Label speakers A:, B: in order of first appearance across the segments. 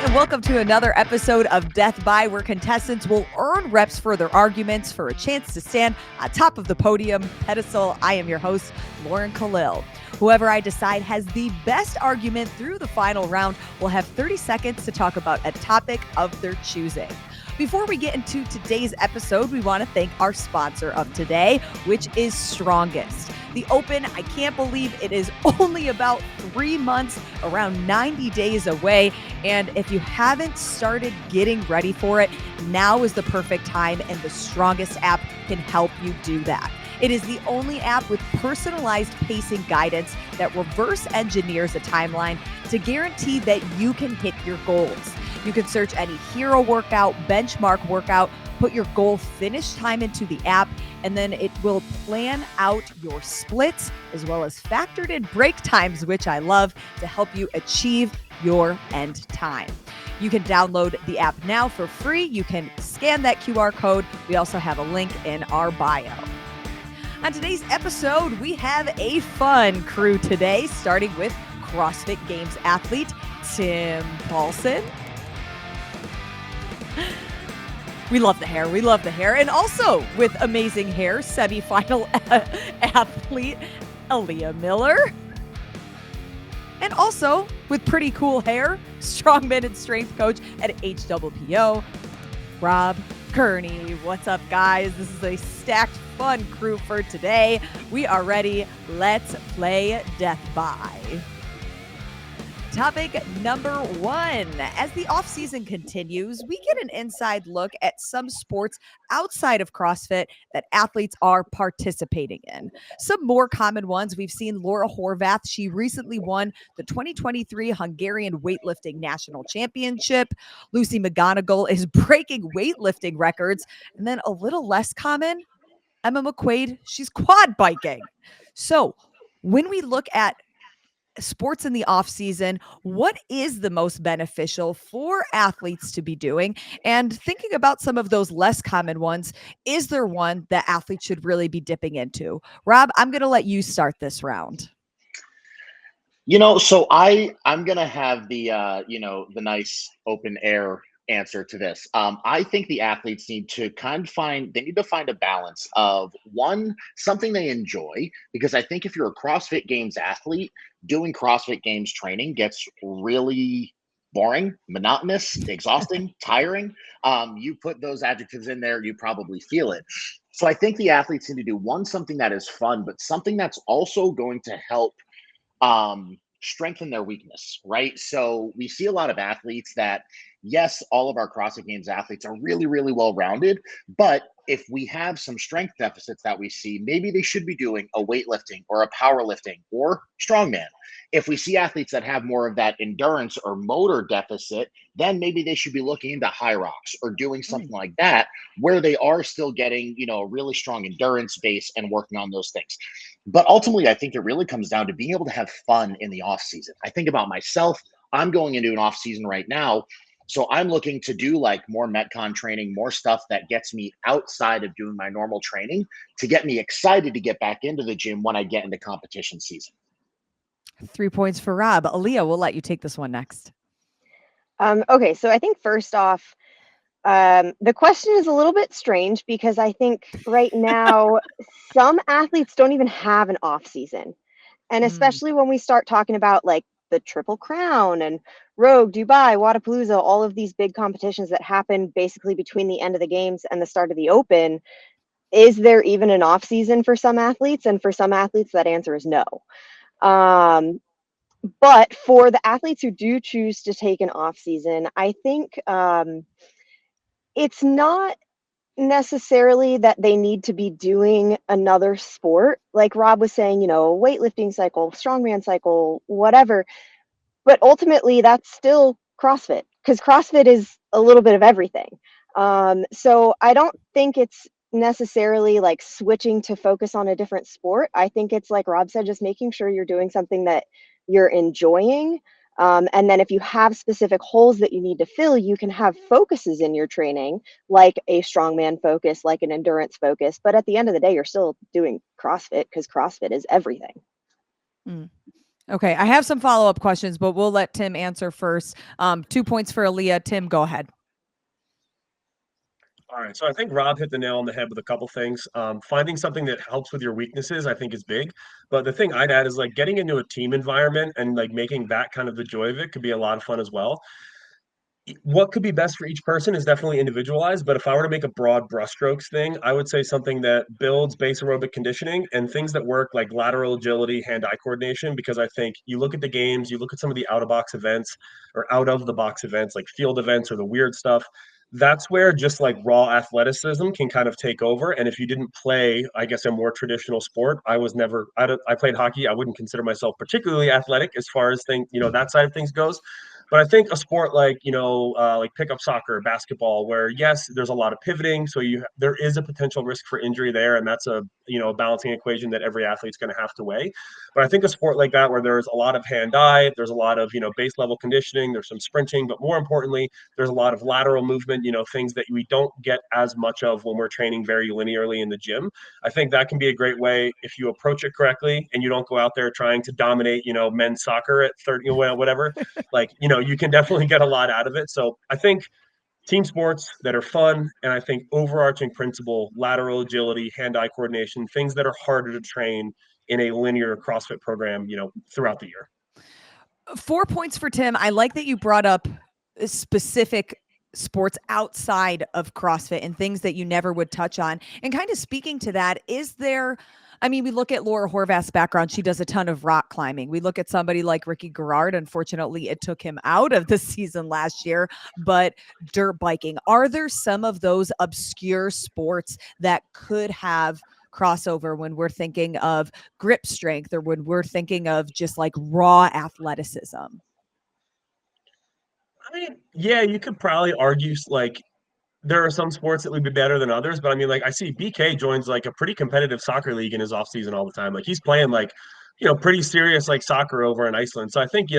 A: and welcome to another episode of Death By, where contestants will earn reps for their arguments for a chance to stand on top of the podium pedestal. I am your host, Lauren Khalil. Whoever I decide has the best argument through the final round will have 30 seconds to talk about a topic of their choosing. Before we get into today's episode, we want to thank our sponsor of today, which is Strongest. The Open, I can't believe it is only about 3 months, around 90 days away. And if you haven't started getting ready for it, now is the perfect time, and the Strongest app can help you do that. It is the only app with personalized pacing guidance that reverse engineers a timeline to guarantee that you can hit your goals. You can search any hero workout, benchmark workout, put your goal finish time into the app, and then it will plan out your splits as well as factored in break times, which I love, to help you achieve your end time. You can download the app now for free. You can scan that QR code. We also have a link in our bio. On today's episode, we have a fun crew today, starting with CrossFit Games athlete Tim Paulson. We love the hair. We love the hair. And also with amazing hair, semifinal athlete Ellia Miller. And also with pretty cool hair, strongman and strength coach at HWPO, Rob Kearney. What's up, guys? This is a stacked, fun crew for today. We are ready. Let's play Death By. Topic number one. As the offseason continues, we get an inside look at some sports outside of CrossFit that athletes are participating in. Some more common ones, we've seen Laura Horvath. She recently won the 2023 Hungarian Weightlifting National Championship. Lucy McGonigal is breaking weightlifting records. And then a little less common, Emma McQuaid, she's quad biking. So when we look at sports in the off season, what is the most beneficial for athletes to be doing? And thinking about some of those less common ones, is there one that athletes should really be dipping into? Rob, I'm going to let you start this round.
B: So I'm going to have the nice open air answer to this. I think the athletes need to find a balance of one, something they enjoy, because I think if you're a CrossFit Games athlete, doing CrossFit Games training gets really boring, monotonous, exhausting, tiring. You put those adjectives in there, you probably feel it. So I think the athletes need to do something that is fun, but something that's also going to help strengthen their weakness, right? So we see a lot of athletes that, yes, all of our CrossFit Games athletes are really, really well-rounded, but if we have some strength deficits that we see, maybe they should be doing a weightlifting or a powerlifting or strongman. If we see athletes that have more of that endurance or motor deficit, then maybe they should be looking into high rocks or doing something like that, where they are still getting, a really strong endurance base and working on those things. But ultimately, I think it really comes down to being able to have fun in the off season. I think about myself. I'm going into an off season right now. So I'm looking to do more Metcon training, more stuff that gets me outside of doing my normal training to get me excited to get back into the gym when I get into competition season.
A: 3 points for Rob. Aaliyah, we'll let you take this one next.
C: Okay, so I think first off, the question is a little bit strange because I think right now some athletes don't even have an off season. And especially when we start talking about the Triple Crown and Rogue, Dubai, Wodapalooza, all of these big competitions that happen basically between the end of the games and the start of the Open, is there even an off season for some athletes? And for some athletes, that answer is no. But for the athletes who do choose to take an off season, I think it's not necessarily that they need to be doing another sport. Like Rob was saying, weightlifting cycle, strongman cycle, whatever. But ultimately, that's still CrossFit, because CrossFit is a little bit of everything. So I don't think it's necessarily switching to focus on a different sport. I think it's like Rob said, just making sure you're doing something that you're enjoying. And then if you have specific holes that you need to fill, you can have focuses in your training, like a strongman focus, like an endurance focus. But at the end of the day, you're still doing CrossFit, because CrossFit is everything.
A: Okay, I have some follow-up questions, but we'll let Tim answer first. 2 points for Aaliyah. Tim, go ahead.
D: All right, so I think Rob hit the nail on the head with a couple things. Finding something that helps with your weaknesses, I think, is big. But the thing I'd add is like getting into a team environment and like making that kind of the joy of it could be a lot of fun as well. What could be best for each person is definitely individualized. But if I were to make a broad brushstrokes thing, I would say something that builds base aerobic conditioning and things that work like lateral agility, hand-eye coordination. Because I think you look at the games, you look at some of the out-of-box events or out of the box events, like field events or the weird stuff. That's where just like raw athleticism can kind of take over. And if you didn't play, I guess, a more traditional sport, I was never, I played hockey. I wouldn't consider myself particularly athletic as far as things, that side of things goes. But I think a sport like like pickup soccer, basketball, where yes, there's a lot of pivoting, so there is a potential risk for injury there, and that's a balancing equation that every athlete's going to have to weigh. But I think a sport like that, where there's a lot of hand-eye, there's a lot of base level conditioning, there's some sprinting, but more importantly, there's a lot of lateral movement, things that we don't get as much of when we're training very linearly in the gym. I think that can be a great way if you approach it correctly and you don't go out there trying to dominate, men's soccer at 30, whatever. Like, you can definitely get a lot out of it. So I think team sports that are fun, and I think overarching principle, lateral agility, hand-eye coordination, things that are harder to train in a linear CrossFit program, throughout the year.
A: 4 points for Tim. I like that you brought up specific sports outside of CrossFit and things that you never would touch on. And kind of speaking to that, we look at Laura Horvath's background. She does a ton of rock climbing. We look at somebody like Ricky Garrard. Unfortunately, it took him out of the season last year, but dirt biking. Are there some of those obscure sports that could have crossover when we're thinking of grip strength or when we're thinking of just like raw athleticism?
D: I mean, yeah, you could probably argue like there are some sports that would be better than others, but I mean, like I see BK joins like a pretty competitive soccer league in his off season all the time. Like he's playing like, pretty serious like soccer over in Iceland. So I think,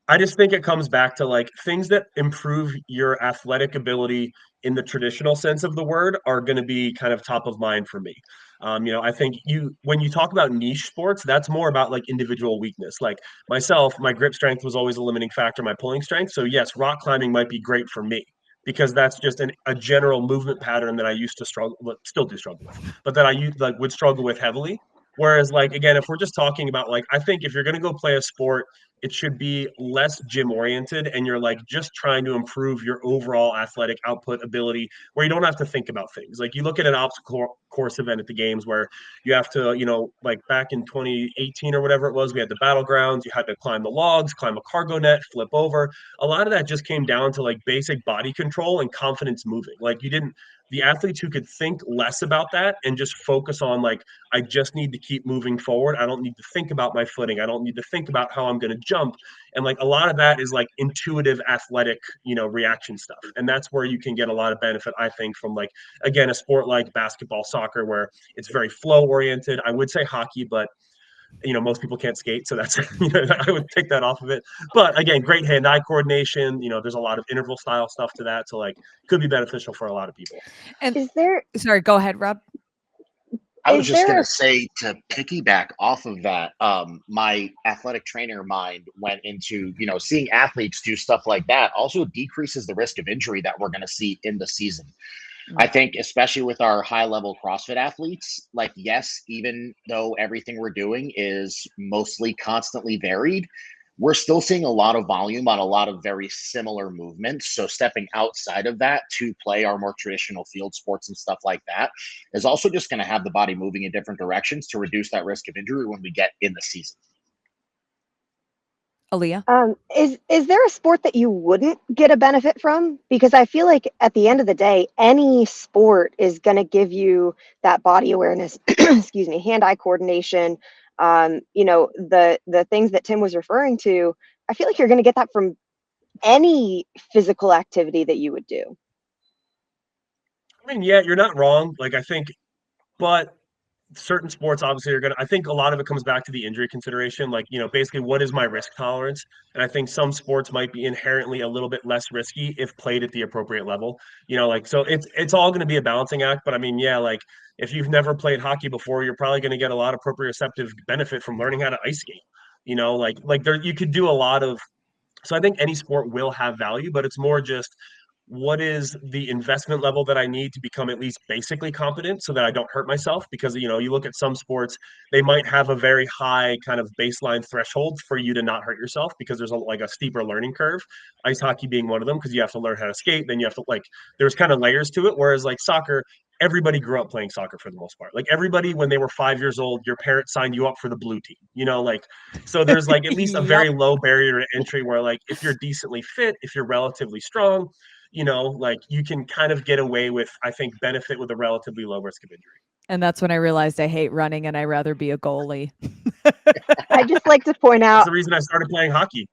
D: I just think it comes back to like things that improve your athletic ability in the traditional sense of the word are going to be kind of top of mind for me. I think when you talk about niche sports, that's more about like individual weakness. Like myself, my grip strength was always a limiting factor, my pulling strength. So yes, rock climbing might be great for me because that's just a general movement pattern that I used to struggle, still do struggle with, but that would struggle with heavily. Whereas, like again, if we're just talking about like, I think if you're going to go play a sport, it should be less gym oriented and you're like just trying to improve your overall athletic output ability where you don't have to think about things. Like you look at an obstacle course event at the games where you have to, like back in 2018 or whatever it was, we had the battlegrounds, you had to climb the logs, climb a cargo net, flip over. A lot of that just came down to like basic body control and confidence moving. Like the athletes who could think less about that and just focus on like, I just need to keep moving forward. I don't need to think about my footing. I don't need to think about how I'm going to jump. And like a lot of that is like intuitive athletic, reaction stuff. And that's where you can get a lot of benefit, I think, from like, again, a sport like basketball, soccer, where it's very flow oriented. I would say hockey, but most people can't skate, so that's I would take that off of it. But again, great hand-eye coordination. There's a lot of interval style stuff to that, so like could be beneficial for a lot of people.
A: And
C: Is there
A: sorry, go ahead, Rob.
B: I was
C: Is
B: just
C: there
B: gonna
C: a
B: say to piggyback off of that, my athletic trainer mind went into, seeing athletes do stuff like that also decreases the risk of injury that we're gonna see in the season. I think, especially with our high level CrossFit athletes, like, yes, even though everything we're doing is mostly constantly varied, we're still seeing a lot of volume on a lot of very similar movements. So, stepping outside of that to play our more traditional field sports and stuff like that is also just going to have the body moving in different directions to reduce that risk of injury when we get in the season.
A: Aaliyah?
C: is there a sport that you wouldn't get a benefit from? Because I feel like at the end of the day, any sport is going to give that body awareness, excuse me, hand-eye coordination, the things that Tim was referring to. I feel like you're going to get that from any physical activity that you would do.
D: I mean, yeah, you're not wrong. Like I think, but certain sports obviously I think a lot of it comes back to the injury consideration. Like, basically what is my risk tolerance? And I think some sports might be inherently a little bit less risky if played at the appropriate level. Like, so it's all going to be a balancing act. But I mean, yeah, like if you've never played hockey before, you're probably going to get a lot of proprioceptive benefit from learning how to ice skate. like there, you could do a lot of, so I think any sport will have value, but it's more just what is the investment level that I need to become at least basically competent so that I don't hurt myself? Because, you look at some sports, they might have a very high kind of baseline threshold for you to not hurt yourself because there's a steeper learning curve. Ice hockey being one of them, because you have to learn how to skate, then you have to there's kind of layers to it. Whereas like soccer, everybody grew up playing soccer for the most part. Like everybody, when they were 5 years old, your parents signed you up for the blue team, so there's like at least a very low barrier to entry where like if you're decently fit, if you're relatively strong, like you can kind of get away with, I think, benefit with a relatively low risk of injury.
A: And that's when I realized I hate running and I'd rather be a goalie.
C: I just like to point out.
D: That's the reason I started playing hockey.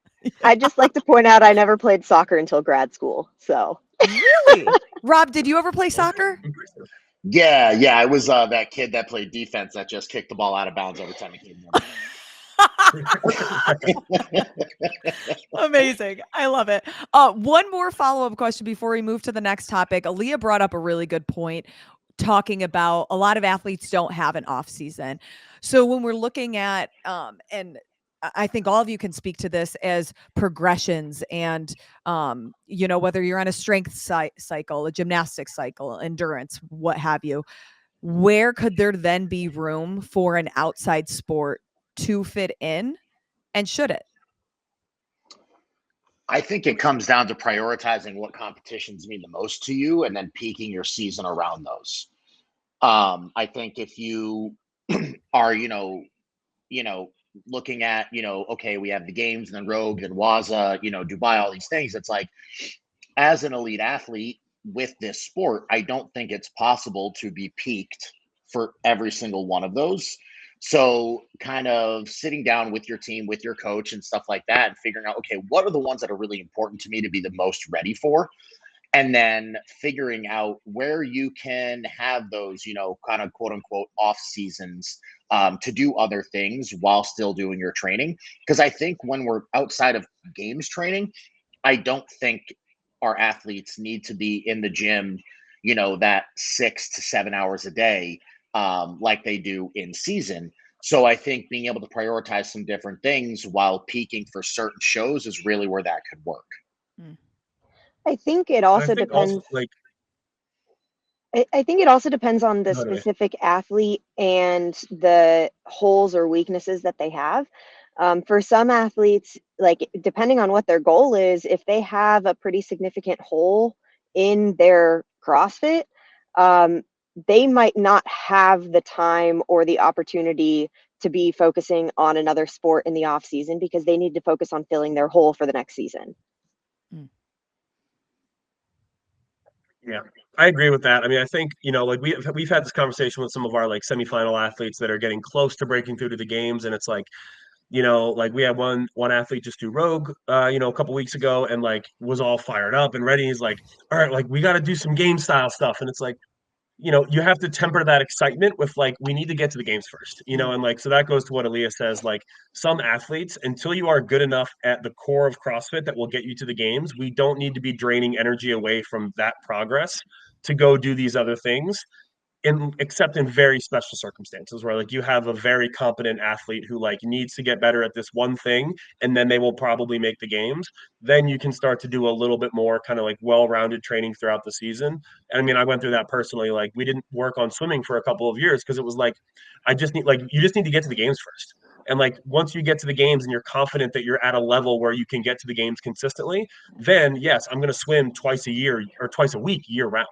C: I just like to point out I never played soccer until grad school. So.
A: Really? Rob, did you ever play soccer?
B: Yeah. I was that kid that played defense that just kicked the ball out of bounds every time he came in.
A: Amazing. I love it. One more follow-up question before we move to the next topic. Aaliyah brought up a really good point talking about a lot of athletes don't have an off season. So when we're looking at, and I think all of you can speak to this as progressions and, whether you're on a strength cycle, a gymnastics cycle, endurance, what have you, where could there then be room for an outside sport to fit in, and should it?
B: I think it comes down to prioritizing what competitions mean the most to you and then peaking your season around those. I think if you are, looking at, okay, we have the games and then Rogue and Waza, Dubai, all these things. It's like, as an elite athlete with this sport, I don't think it's possible to be peaked for every single one of those. So kind of sitting down with your team, with your coach and stuff like that, and figuring out, okay, what are the ones that are really important to me to be the most ready for? And then figuring out where you can have those, kind of quote unquote off seasons to do other things while still doing your training. Because I think when we're outside of games training, I don't think our athletes need to be in the gym, that 6 to 7 hours a day like they do in season. So I think being able to prioritize some different things while peaking for certain shows is really where that could work.
C: I think it also depends. I think it also depends on the specific athlete and the holes or weaknesses that they have. For some athletes, like depending on what their goal is, if they have a pretty significant hole in their CrossFit, they might not have the time or the opportunity to be focusing on another sport in the off season because they need to focus on filling their hole for the next season.
D: Yeah, I agree with that. I mean, I think, like we've had this conversation with some of our like semifinal athletes that are getting close to breaking through to the games. And it's like, like we had one athlete just do Rogue, a couple weeks ago and like was all fired up and ready. He's like, all right, like we got to do some game style stuff. And it's like, you have to temper that excitement with like, we need to get to the games first, and like, so that goes to what Aaliyah says, like some athletes, until you are good enough at the core of CrossFit that will get you to the games, we don't need to be draining energy away from that progress to go do these other things. Except in very special circumstances where like you have a very competent athlete who like needs to get better at this one thing and then they will probably make the games, then you can start to do a little bit more kind of like well-rounded training throughout the season. And I mean, I went through that personally. Like we didn't work on swimming for a couple of years because it was like, you just need to get to the games first. And like once you get to the games and you're confident that you're at a level where you can get to the games consistently, then yes, I'm going to swim twice a year or twice a week year round.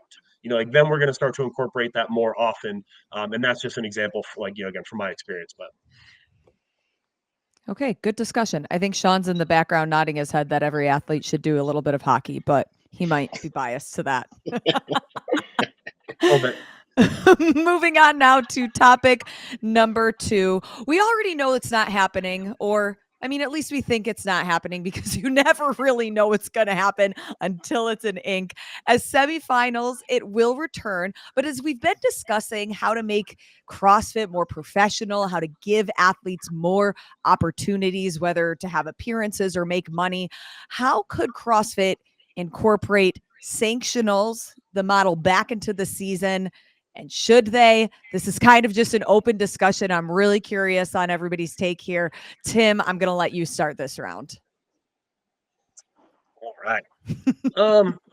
D: Like then we're going to start to incorporate that more often. And that's just an example for again, from my experience, but.
A: Okay. Good discussion. I think Sean's in the background nodding his head that every athlete should do a little bit of hockey, but he might be biased to that. Moving on now to topic number 2. We already know it's not happening, or I mean, at least we think it's not happening because you never really know what's going to happen until it's in ink. As semifinals, it will return. But as we've been discussing how to make CrossFit more professional, how to give athletes more opportunities, whether to have appearances or make money, how could CrossFit incorporate Sanctionals, the model, back into the season And should they? This is kind of just an open discussion. I'm really curious on everybody's take here. Tim, I'm going to let you start this round.
D: All right.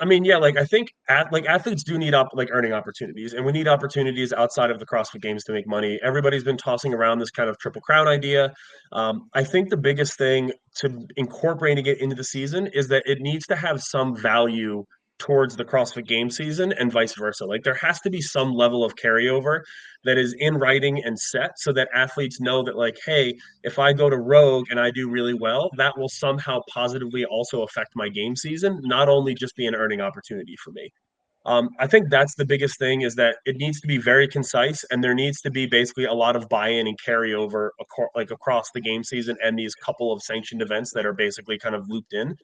D: I mean, yeah, like I think athletes do need earning opportunities, and we need opportunities outside of the CrossFit Games to make money. Everybody's been tossing around this kind of triple crown idea. I think the biggest thing to incorporating it into the season is that it needs to have some value towards the CrossFit Game season and vice versa. Like there has to be some level of carryover that is in writing and set so that athletes know that like, hey, if I go to Rogue and I do really well, that will somehow positively also affect my game season, not only just be an earning opportunity for me. I think that's the biggest thing is that it needs to be very concise and there needs to be basically a lot of buy-in and carryover across the game season and these couple of sanctioned events that are basically kind of looped in.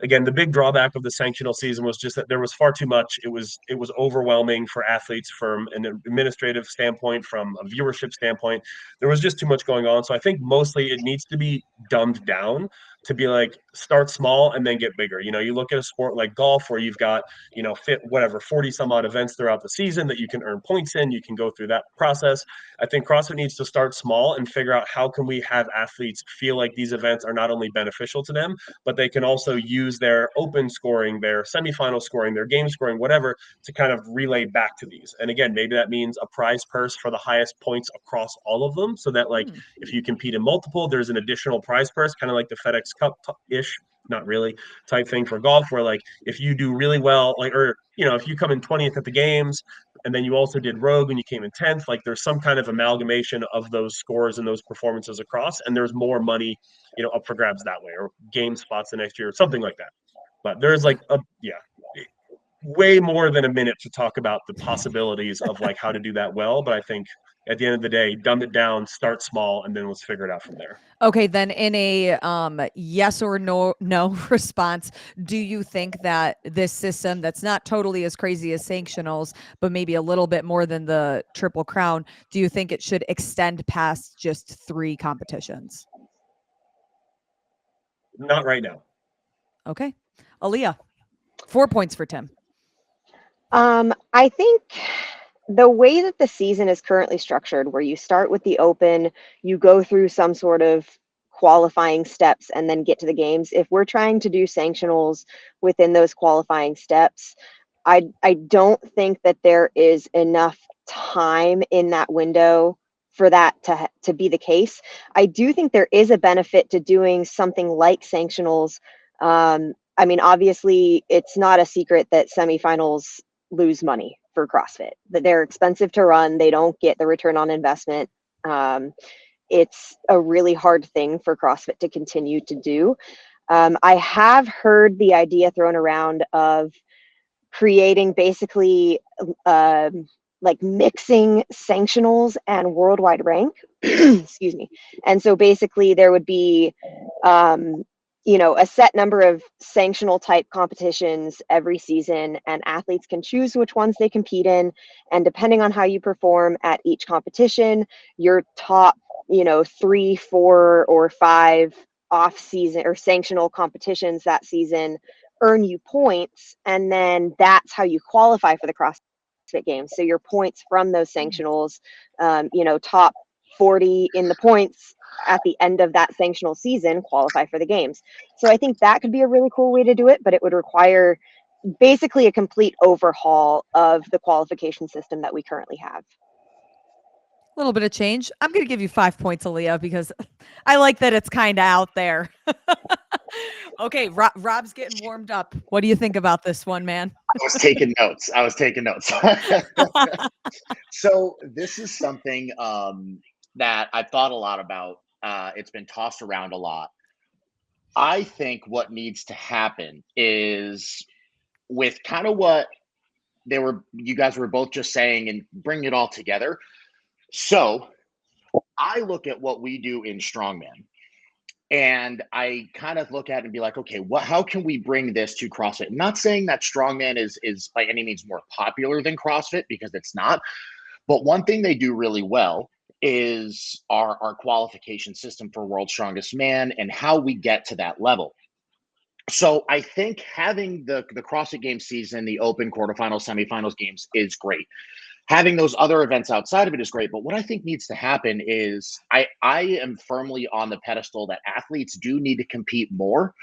D: Again, the big drawback of the sanctional season was just that there was far too much. It was overwhelming for athletes from an administrative standpoint, from a viewership standpoint. There was just too much going on. So I think mostly it needs to be dumbed down to be like start small and then get bigger. You know, you look at a sport like golf where you've got, 40 some odd events throughout the season that you can earn points in, you can go through that process. I think CrossFit needs to start small and figure out how can we have athletes feel like these events are not only beneficial to them, but they can also use their open scoring, their semifinal scoring, their game scoring, whatever, to kind of relay back to these. And again, maybe that means a prize purse for the highest points across all of them, so that like if you compete in multiple, there's an additional prize purse, kind of like the FedEx Cup-ish, not really, type thing for golf, where like if you do really well, if you come in 20th at the games, and then you also did Rogue and you came in 10th, like there's some kind of amalgamation of those scores and those performances across, and there's more money, up for grabs that way, or game spots the next year or something like that. But there's way more than a minute to talk about the possibilities of like how to do that well. But I think at the end of the day, dumb it down, start small, and then let's figure it out from there.
A: Okay, then in a yes or no response, do you think that this system that's not totally as crazy as Sanctionals, but maybe a little bit more than the Triple Crown, do you think it should extend past just 3 competitions?
D: Not right now.
A: Okay. Aaliyah, 4 points for Tim.
C: I think the way that the season is currently structured, where you start with the open, you go through some sort of qualifying steps and then get to the games. If we're trying to do sanctionals within those qualifying steps, I don't think that there is enough time in that window for that to be the case. I do think there is a benefit to doing something like sanctionals. I mean, obviously, it's not a secret that semifinals lose money for CrossFit, that they're expensive to run. They don't get the return on investment. It's a really hard thing for CrossFit to continue to do. I have heard the idea thrown around of creating basically like mixing sanctionals and worldwide rank. Excuse me. And so basically there would be a set number of sanctional type competitions every season, and athletes can choose which ones they compete in. And depending on how you perform at each competition, your top, 3, 4, or 5 off season or sanctional competitions that season earn you points. And then that's how you qualify for the CrossFit Games. So your points from those sanctionals, top 40 in the points at the end of that sanctional season qualify for the games. So I think that could be a really cool way to do it, but it would require basically a complete overhaul of the qualification system that we currently have.
A: A little bit of change. I'm going to give you 5 points, Aaliyah, because I like that it's kind of out there. Okay, Rob's getting warmed up. What do you think about this one, man?
B: I was taking notes. So this is something that I've thought a lot about. It's been tossed around a lot. I think what needs to happen is with kind of what you guys were both just saying and bring it all together. So I look at what we do in strongman and I kind of look at it and be like, okay, how can we bring this to CrossFit? I'm not saying that strongman is by any means more popular than CrossFit, because it's not. But one thing they do really well is our qualification system for World's Strongest Man and how we get to that level. So I think having the CrossFit Games season, the open, quarterfinals, semifinals, games is great. having those other events outside of it is great. But what I think needs to happen is I am firmly on the pedestal that athletes do need to compete more.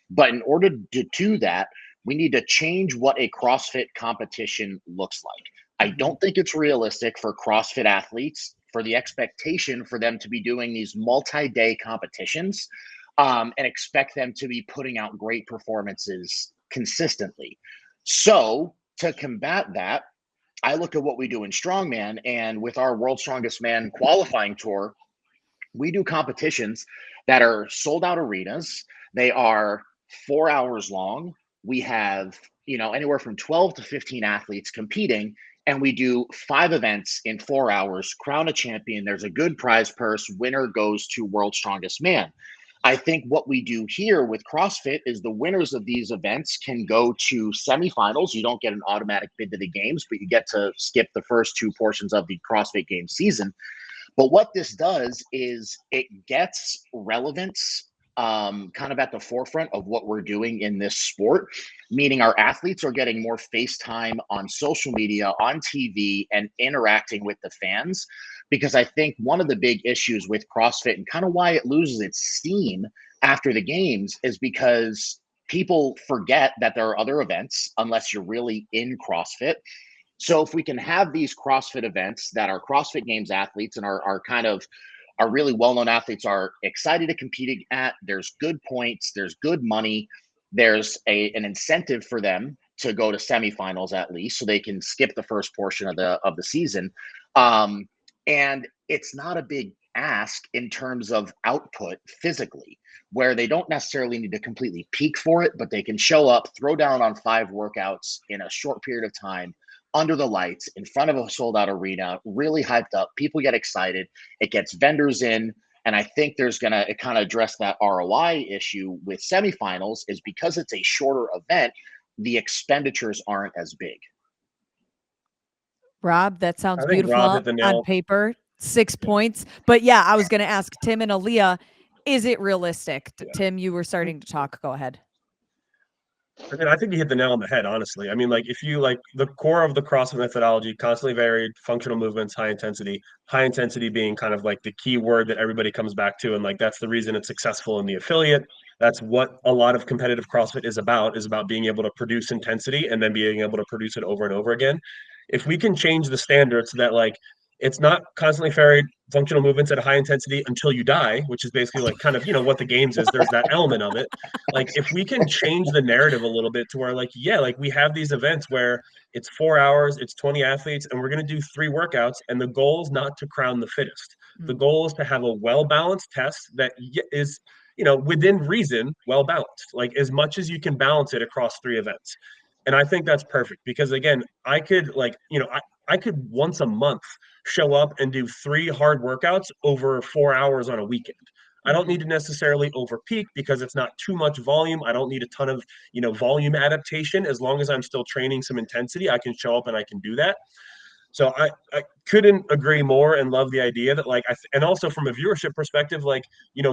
B: But in order to do that, we need to change what a CrossFit competition looks like. I don't think it's realistic for CrossFit athletes for the expectation for them to be doing these multi-day competitions and expect them to be putting out great performances consistently. So to combat that, I look at what we do in strongman, and with our World's Strongest Man qualifying tour, we do competitions that are sold out arenas. They are 4 hours long. We have, anywhere from 12 to 15 athletes competing, and we do 5 events in 4 hours, crown a champion. There's a good prize purse. Winner goes to World's Strongest Man. I think what we do here with CrossFit is the winners of these events can go to semifinals. You don't get an automatic bid to the games, but you get to skip the first 2 portions of the CrossFit Games season. But what this does is it gets relevance kind of at the forefront of what we're doing in this sport, meaning our athletes are getting more face time on social media, on TV, and interacting with the fans. Because I think one of the big issues with CrossFit and kind of why it loses its steam after the games is because people forget that there are other events unless you're really in CrossFit. So if we can have these CrossFit events that our CrossFit Games athletes and our really well-known athletes are excited to compete at, there's good points, there's good money, there's an incentive for them to go to semifinals at least, so they can skip the first portion of the season. And it's not a big ask in terms of output physically, where they don't necessarily need to completely peak for it, but they can show up, throw down on 5 workouts in a short period of time, under the lights, in front of a sold out arena, really hyped up. People get excited. It gets vendors in. And I think there's going to kind of address that ROI issue with semifinals is because it's a shorter event, the expenditures aren't as big.
A: Rob, that sounds beautiful
D: Rob hit the nail
A: on paper. 6 points. But yeah, I was going to ask Tim and Ellia, is it realistic?
D: Yeah.
A: Tim, you were starting to talk. Go ahead.
D: I mean, I think you hit the nail on the head, honestly. I mean, like, if you like the core of the CrossFit methodology, constantly varied functional movements, high intensity being kind of like the key word that everybody comes back to. And like, that's the reason it's successful in the affiliate. That's what a lot of competitive CrossFit is about being able to produce intensity and then being able to produce it over and over again. If we can change the standards so that like, it's not constantly varied functional movements at a high intensity until you die, which is basically like kind of, what the games is. There's that element of it. Like if we can change the narrative a little bit to where like, yeah, like we have these events where it's 4 hours, it's 20 athletes, and we're going to do 3 workouts. And the goal is not to crown the fittest. The goal is to have a well-balanced test that is, within reason, well-balanced, like as much as you can balance it across 3 events. And I think that's perfect because again, I could like, I could once a month show up and do 3 hard workouts over 4 hours on a weekend. I don't need to necessarily over peak because it's not too much volume. I don't need a ton of, volume adaptation. As long as I'm still training some intensity, I can show up and I can do that. So I couldn't agree more and love the idea that like, and also from a viewership perspective, like,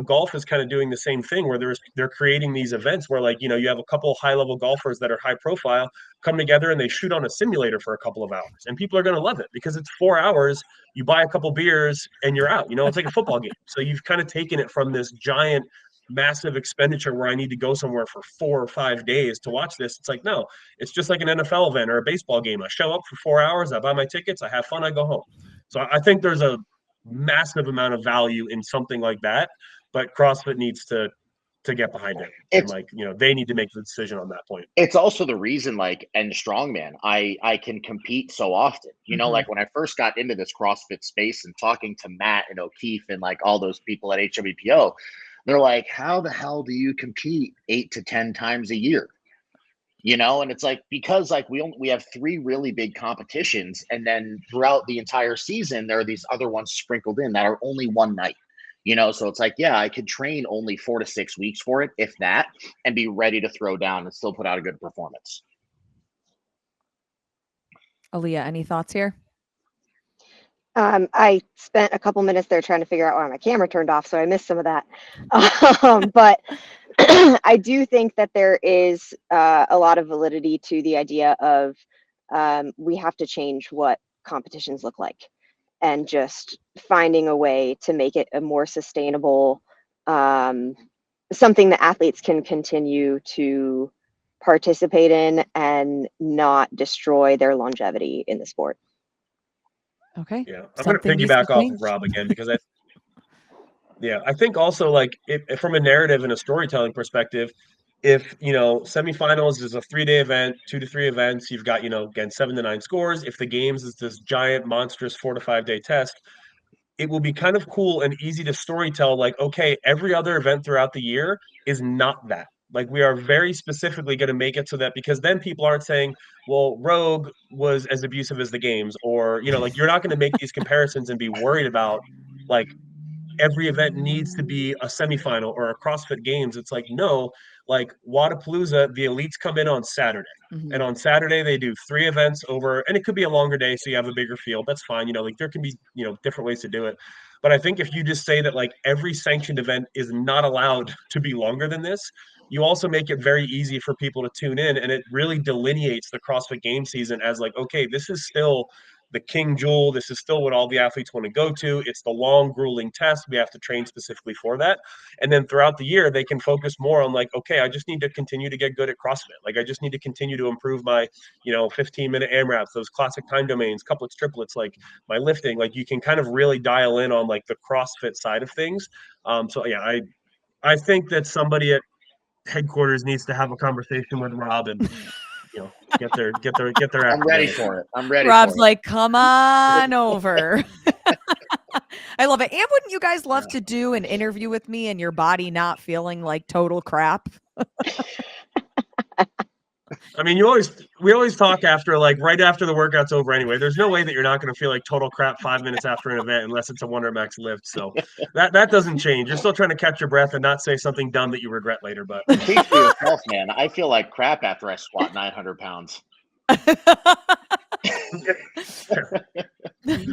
D: golf is kind of doing the same thing where they're creating these events where like, you have a couple high level golfers that are high profile come together and they shoot on a simulator for a couple of hours and people are going to love it because it's 4 hours. You buy a couple beers and you're out, it's like a football game. So you've kind of taken it from this giant massive expenditure where I need to go somewhere for 4 or 5 days to watch this. It's like, no, it's just like an NFL event or a baseball game. I show up for 4 hours, I buy my tickets, I have fun, I go home. So I think there's a massive amount of value in something like that, but CrossFit needs to get behind it. And like, they need to make the decision on that point.
B: It's also the reason like, and strongman, I can compete so often, like when I first got into this CrossFit space and talking to Matt and O'Keefe and like all those people at HWPO, they're like, how the hell do you compete 8 to 10 times a year? And it's like, because like we have 3 really big competitions. And then throughout the entire season, there are these other ones sprinkled in that are only one night, so it's like, yeah, I could train only 4 to 6 weeks for it, if that, and be ready to throw down and still put out a good performance.
C: Ellia, any thoughts here? I spent a couple minutes there trying to figure out why my camera turned off, so I missed some of that. But I do think that there is a lot of validity to the idea of we have to change what competitions look like, and just finding a way to make it a more sustainable, something that athletes can continue to participate in and not destroy their longevity in the sport.
A: Okay.
D: Yeah, I'm going to piggyback off of Rob again because I think also like if from a narrative and a storytelling perspective, if semifinals is a 3-day event, 2 to 3 events, you've got again 7 to 9 scores. If the games is this giant monstrous 4 to 5 day test, it will be kind of cool and easy to storytell. Like, okay, every other event throughout the year is not that. Like, we are very specifically going to make it so that, because then people aren't saying, well, Rogue was as abusive as the games, or like you're not going to make these comparisons and be worried about like every event needs to be a semifinal or a CrossFit Games. It's like, no, like Wodapalooza, the elites come in on Saturday.
A: Mm-hmm.
D: And on Saturday, they do 3 events over, and it could be a longer day, so you have a bigger field. That's fine. Like there can be, different ways to do it. But I think if you just say that like every sanctioned event is not allowed to be longer than this, you also make it very easy for people to tune in. And it really delineates the CrossFit Game season as like, okay, this is still the king jewel. This is still what all the athletes want to go to. It's the long, grueling test. We have to train specifically for that. And then throughout the year, they can focus more on like, okay, I just need to continue to get good at CrossFit. Like I just need to continue to improve my, 15-minute AMRAPs, those classic time domains, couplets, triplets, like my lifting. Like you can kind of really dial in on like the CrossFit side of things. So yeah, I think that somebody at headquarters needs to have a conversation with Rob and get their
B: I'm ready for it. I'm ready.
A: Rob's like, come on over. I love it. And wouldn't you guys love to do an interview with me and your body not feeling like total crap?
D: I mean, we always talk after, like, right after the workout's over anyway. There's no way that you're not going to feel like total crap 5 minutes after an event unless it's a Wonder Max lift. So that doesn't change. You're still trying to catch your breath and not say something dumb that you regret later. But
B: speak for yourself, man. I feel like crap after I squat 900 pounds.
D: I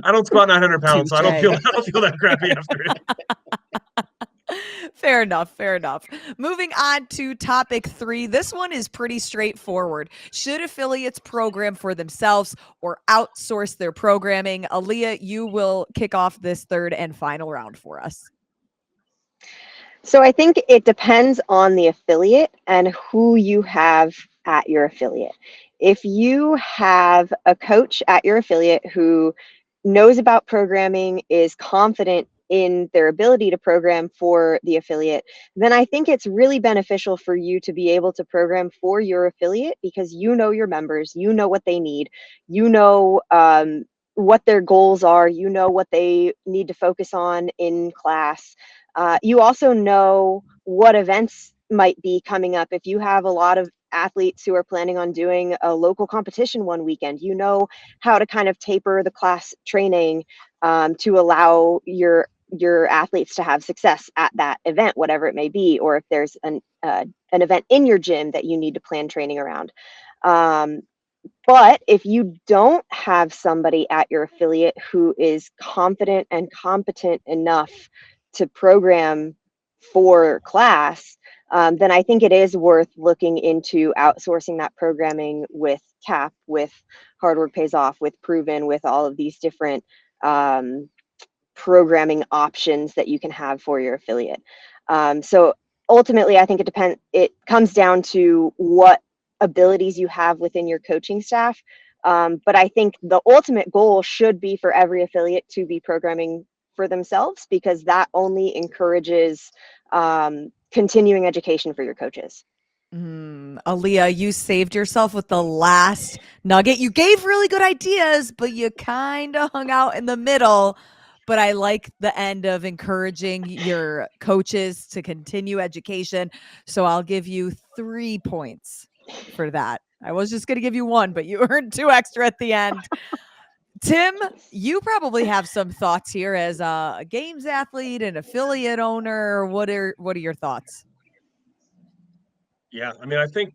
D: don't squat 900 pounds, so I don't feel that crappy after it.
A: Fair enough. Moving on to topic 3. This one is pretty straightforward. Should affiliates program for themselves or outsource their programming? Aaliyah, you will kick off this third and final round for us.
C: So I think it depends on the affiliate and who you have at your affiliate. If you have a coach at your affiliate who knows about programming, is confident in their ability to program for the affiliate, then I think it's really beneficial for you to be able to program for your affiliate, because you know your members, you know what they need, you know what their goals are, you know what they need to focus on in class. You also know what events might be coming up. If you have a lot of athletes who are planning on doing a local competition one weekend, you know how to kind of taper the class training to allow your athletes to have success at that event, whatever it may be, or if there's an event in your gym that you need to plan training around. But if you don't have somebody at your affiliate who is confident and competent enough to program for class, then I think it is worth looking into outsourcing that programming with CAP, with Hard Work Pays Off, with Proven, with all of these different programming options that you can have for your affiliate. So ultimately, I think it comes down to what abilities you have within your coaching staff. But I think the ultimate goal should be for every affiliate to be programming for themselves, because that only encourages continuing education for your coaches.
A: Aaliyah, you saved yourself with the last nugget. You gave really good ideas, but you kind of hung out in the middle. But I like the end of encouraging your coaches to continue education. So I'll give you 3 points for that. I was just going to give you 1, but you earned 2 extra at the end. Tim, you probably have some thoughts here as a games athlete and affiliate owner. What are your thoughts?
D: Yeah, I mean, I think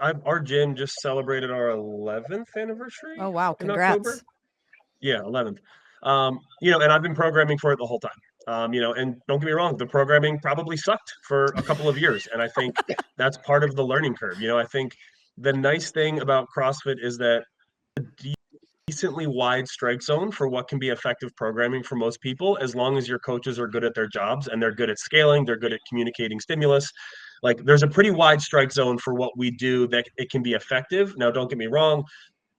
D: our gym just celebrated our 11th anniversary.
A: Oh wow!
D: In October.
A: Congrats.
D: Yeah, 11th. And I've been programming for it the whole time. And don't get me wrong, the programming probably sucked for a couple of years, and I think that's part of the learning curve. I think the nice thing about CrossFit is that decently wide strike zone for what can be effective programming for most people, as long as your coaches are good at their jobs and they're good at scaling, they're good at communicating stimulus. Like there's a pretty wide strike zone for what we do that it can be effective. Now, don't get me wrong,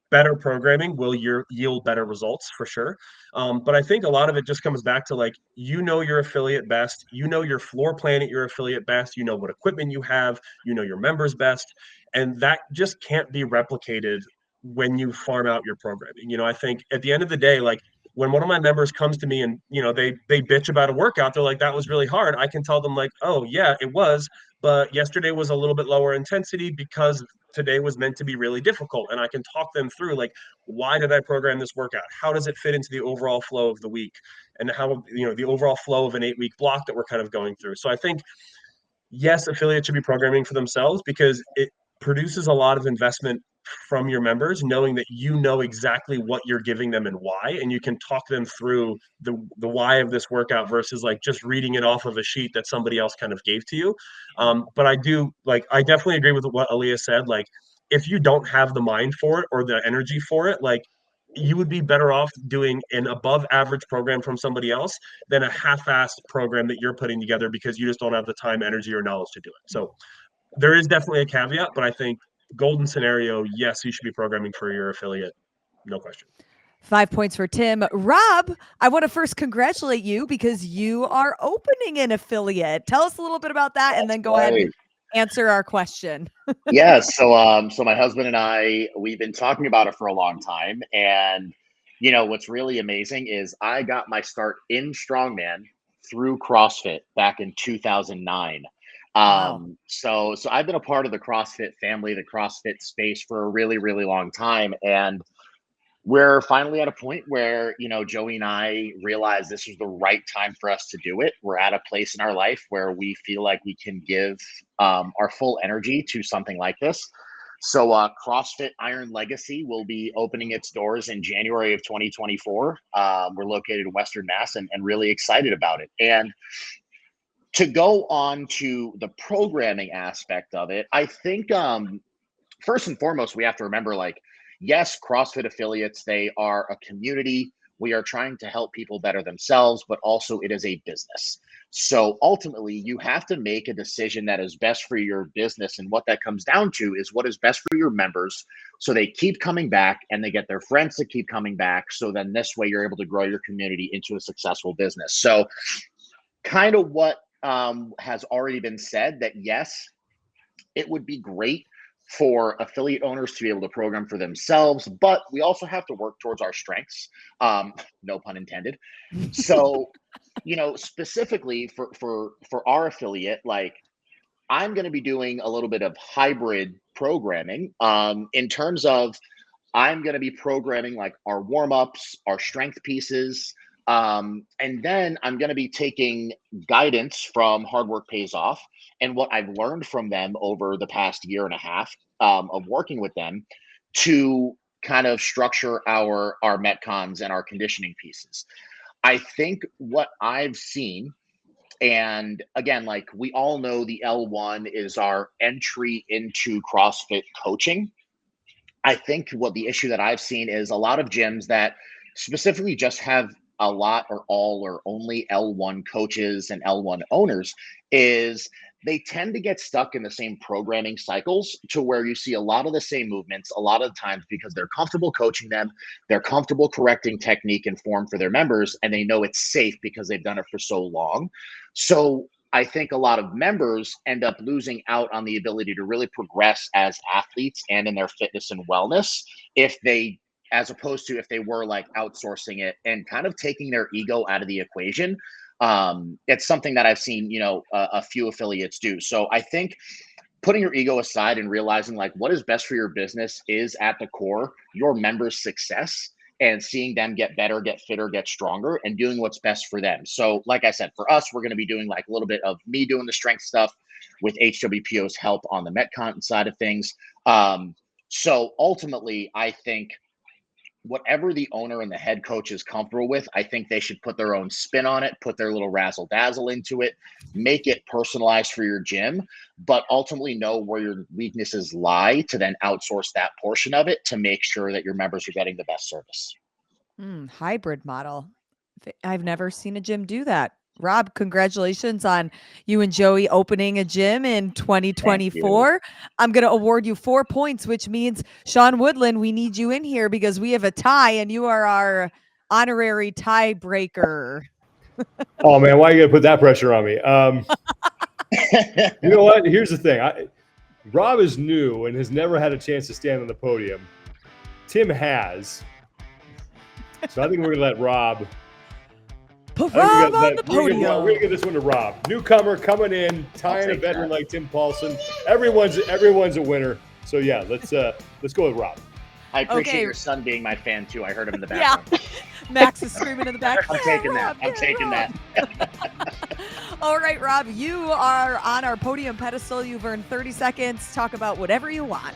D: better programming will yield better results for sure. But I think a lot of it just comes back to like, your affiliate best, your floor plan at your affiliate best, what equipment you have, your members best. And that just can't be replicated when you farm out your programming. I think at the end of the day, like when one of my members comes to me and, they bitch about a workout, they're like, that was really hard. I can tell them like, oh yeah, it was, but yesterday was a little bit lower intensity because today was meant to be really difficult. And I can talk them through like, why did I program this workout? How does it fit into the overall flow of the week? And how, the overall flow of an 8-week block that we're kind of going through. So I think, yes, affiliates should be programming for themselves because it produces a lot of investment from your members, knowing that exactly what you're giving them and why, and you can talk them through the why of this workout versus like just reading it off of a sheet that somebody else kind of gave to you. But I definitely agree with what Aaliyah said. Like, if you don't have the mind for it or the energy for it, like you would be better off doing an above average program from somebody else than a half-assed program that you're putting together because you just don't have the time, energy, or knowledge to do it. So there is definitely a caveat, but I think golden scenario, yes, you should be programming for your affiliate. No question.
A: 5 points for Tim. Rob, I want to first congratulate you because you are opening an affiliate. Tell us a little bit about that and then go ahead and answer our question.
B: Yeah, so my husband and I, we've been talking about it for a long time. And what's really amazing is I got my start in strongman through CrossFit back in 2009.
A: Wow.
B: So I've been a part of the CrossFit family, the CrossFit space for a really, really long time. And we're finally at a point where, Joey and I realize this is the right time for us to do it. We're at a place in our life where we feel like we can give our full energy to something like this. So CrossFit Iron Legacy will be opening its doors in January of 2024. We're located in Western Mass and really excited about it. And to go on to the programming aspect of it, I think first and foremost, we have to remember, like, yes, CrossFit affiliates, they are a community. We are trying to help people better themselves, but also it is a business. So ultimately, you have to make a decision that is best for your business. And what that comes down to is what is best for your members. So they keep coming back and they get their friends to keep coming back. So then this way, you're able to grow your community into a successful business. So kind of what has already been said, that yes, it would be great for affiliate owners to be able to program for themselves, but we also have to work towards our strengths. No pun intended. So, specifically for our affiliate, like I'm going to be doing a little bit of hybrid programming in terms of I'm going to be programming like our warm-ups, our strength pieces. And then I'm going to be taking guidance from Hard Work Pays Off and what I've learned from them over the past year and a half of working with them to kind of structure our Metcons and our conditioning pieces. I think what I've seen, and again, like we all know, the L1 is our entry into CrossFit coaching. I think what the issue that I've seen is a lot of gyms that specifically just have a lot or all or only L1 coaches and L1 owners is they tend to get stuck in the same programming cycles to where you see a lot of the same movements a lot of the times because they're comfortable coaching them, they're comfortable correcting technique and form for their members, and they know it's safe because they've done it for so long. So I think a lot of members end up losing out on the ability to really progress as athletes and in their fitness and wellness as opposed to if they were like outsourcing it and kind of taking their ego out of the equation. It's something that I've seen, a few affiliates do. So I think putting your ego aside and realizing like what is best for your business is at the core your members' success, and seeing them get better, get fitter, get stronger, and doing what's best for them. So like I said, for us, we're going to be doing like a little bit of me doing the strength stuff with HWPO's help on the Metcon side of things. So ultimately, I think whatever the owner and the head coach is comfortable with, I think they should put their own spin on it, put their little razzle dazzle into it, make it personalized for your gym, but ultimately know where your weaknesses lie to then outsource that portion of it to make sure that your members are getting the best service.
A: Hybrid model. I've never seen a gym do that. Rob, congratulations on you and Joey opening a gym in 2024. I'm going to award you 4 points, which means, Sean Woodland, we need you in here because we have a tie and you are our honorary tiebreaker.
E: Oh, man, why are you going to put that pressure on me? You know what? Here's the thing. Rob is new and has never had a chance to stand on the podium. Tim has. So I think we're going to let Rob –
A: Put Rob on the podium.
E: We're going to give this one to Rob. Newcomer coming in, tying a veteran like Tim Paulson. Everyone's a winner. So, yeah, let's go with Rob.
B: I appreciate your son being my fan, too. I heard him in the background.
A: Yeah. Max is screaming in the back.
B: I'm taking that. I'm taking that.
A: All right, Rob, you are on our podium pedestal. You've earned 30 seconds. Talk about whatever you want.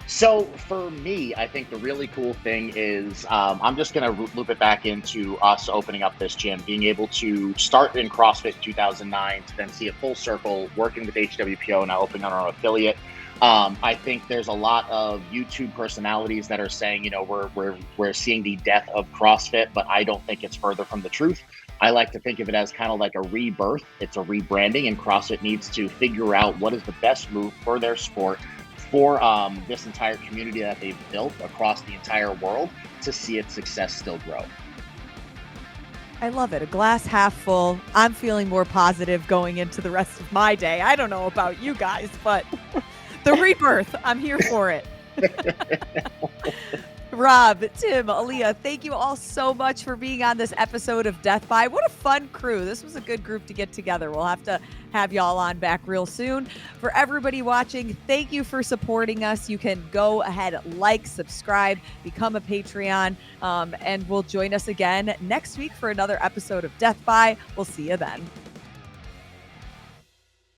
B: So for me, I think the really cool thing is I'm just going to loop it back into us opening up this gym, being able to start in CrossFit in 2009 to then see it full circle, working with HWPO, now opening on our affiliate. I think there's a lot of YouTube personalities that are saying, you know, we're seeing the death of CrossFit, but I don't think it's further from the truth. I like to think of it as kind of like a rebirth. It's a rebranding, and CrossFit needs to figure out what is the best move for their sport, for this entire community that they've built across the entire world, to see its success still grow.
A: I love it. A glass half full. I'm feeling more positive going into the rest of my day. I don't know about you guys, but the rebirth, I'm here for it. Rob, Tim, Aaliyah, thank you all so much for being on this episode of Death By. What a fun crew. This was a good group to get together. We'll have to have y'all on back real soon. For everybody watching, thank you for supporting us. You can go ahead, like, subscribe, become a Patreon, and we'll join us again next week for another episode of Death By. We'll see you then.